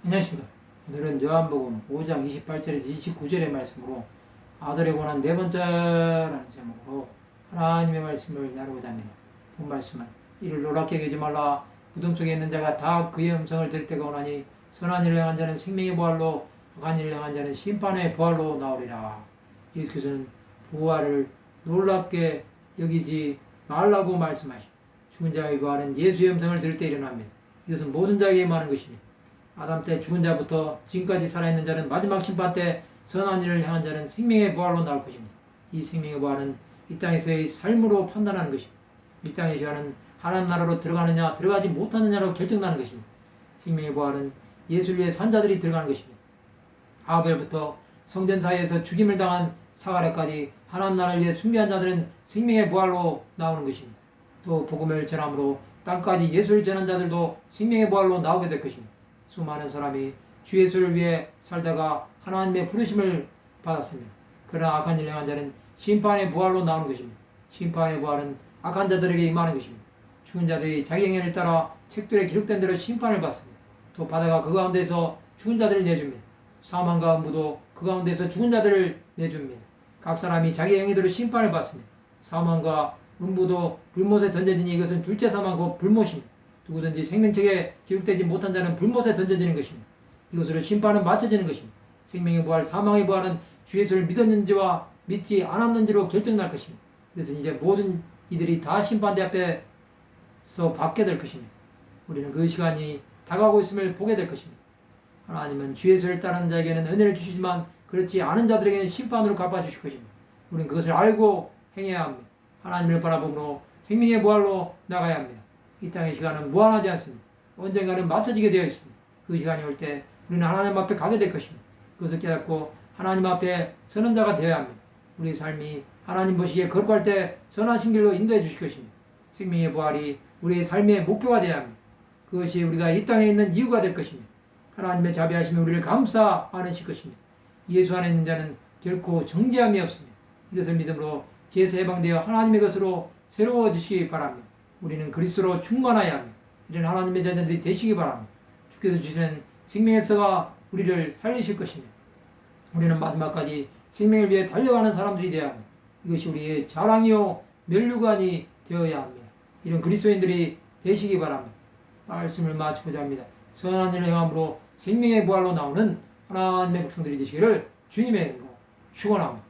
안녕하십니까. 오늘은 요한복음 5장 28절에서 29절의 말씀으로 아들에 관한 네 번째라는 제목으로 하나님의 말씀을 나누고자 합니다. 본 말씀은 이를 놀랍게 여기지 말라. 무덤 속에 있는 자가 다 그의 음성을 들을 때가 오나니 선한 일을 행한 자는 생명의 부활로 악한 일을 행한 자는 심판의 부활로 나오리라. 예수께서는 부활을 놀랍게 여기지 말라고 말씀하시고 죽은 자의 부활은 예수의 음성을 들을 때 일어납니다. 이것은 모든 자에게 임하는 것입니다. 아담 때 죽은 자부터 지금까지 살아있는 자는 마지막 심판 때 선한 일을 행한 자는 생명의 부활로 나올 것입니다. 이 생명의 부활은 이 땅에서의 삶으로 판단하는 것입니다. 이 땅의 죄는 하나님 나라로 들어가느냐 들어가지 못하느냐로 결정나는 것입니다. 생명의 부활은 예수를 위해 산 자들이 들어가는 것입니다. 아벨부터 성전 사이에서 죽임을 당한 사가랴까지 하나님 나라를 위해 숭배한 자들은 생명의 부활로 나오는 것입니다. 또 복음을 전함으로 땅까지 예수를 전한 자들도 생명의 부활로 나오게 될 것입니다. 수많은 사람이 주 예수를 위해 살다가 하나님의 부르심을 받았습니다. 그러나 악한 일을 행한 자는 심판의 부활로 나오는 것입니다. 심판의 부활은 악한 자들에게 임하는 것입니다. 죽은 자들이 자기 행위를 따라 책들에 기록된 대로 심판을 받습니다. 또 바다가 그 가운데서 죽은 자들을 내줍니다. 사망과 음부도 그 가운데서 죽은 자들을 내줍니다. 각 사람이 자기 행위대로 심판을 받습니다. 사망과 음부도 불못에 던져지니 이것은 둘째 사망 곧 불못입니다. 누구든지 생명책에 기록되지 못한 자는 불못에 던져지는 것입니다. 이것으로 심판은 맞춰지는 것입니다. 생명의 부활, 사망의 부활은 주 예수를 믿었는지와 믿지 않았는지로 결정날 것입니다. 이것은 이제 모든 이들이 다 심판대 앞에서 받게 될 것입니다. 우리는 그 시간이 다가오고 있음을 보게 될 것입니다. 하나님은 주 예수를 따르는 자에게는 은혜를 주시지만 그렇지 않은 자들에게는 심판으로 갚아주실 것입니다. 우리는 그것을 알고 행해야 합니다. 하나님을 바라보므로 생명의 부활로 나가야 합니다. 이 땅의 시간은 무한하지 않습니다. 언젠가는 맞춰지게 되어 있습니다. 그 시간이 올 때 우리는 하나님 앞에 가게 될 것입니다. 그것을 깨닫고 하나님 앞에 서는 자가 되어야 합니다. 우리 삶이 하나님 보시기에 거룩할 때 선하신 길로 인도해 주실 것입니다. 생명의 부활이 우리의 삶의 목표가 되어야 합니다. 그것이 우리가 이 땅에 있는 이유가 될 것입니다. 하나님의 자비하심이 우리를 감싸 안으실 것입니다. 예수 안에 있는 자는 결코 정죄함이 없습니다. 이것을 믿음으로 죄에서 해방되어 하나님의 것으로 새로워지시기 바랍니다. 우리는 그리스도로 충만하여야 합니다. 이런 하나님의 자녀들이 되시기 바랍니다. 주께서 주시는 생명의 역사가 우리를 살리실 것입니다. 우리는 마지막까지 생명을 위해 달려가는 사람들이 되어야 합니다. 이것이 우리의 자랑이요 면류관이 되어야 합니다. 이런 그리스도인들이 되시기 바랍니다. 말씀을 마치고자 합니다. 선한 일을 행함으로 생명의 부활로 나오는 하나님의 백성들이 되시기를 주님의 이름으로 축원합니다.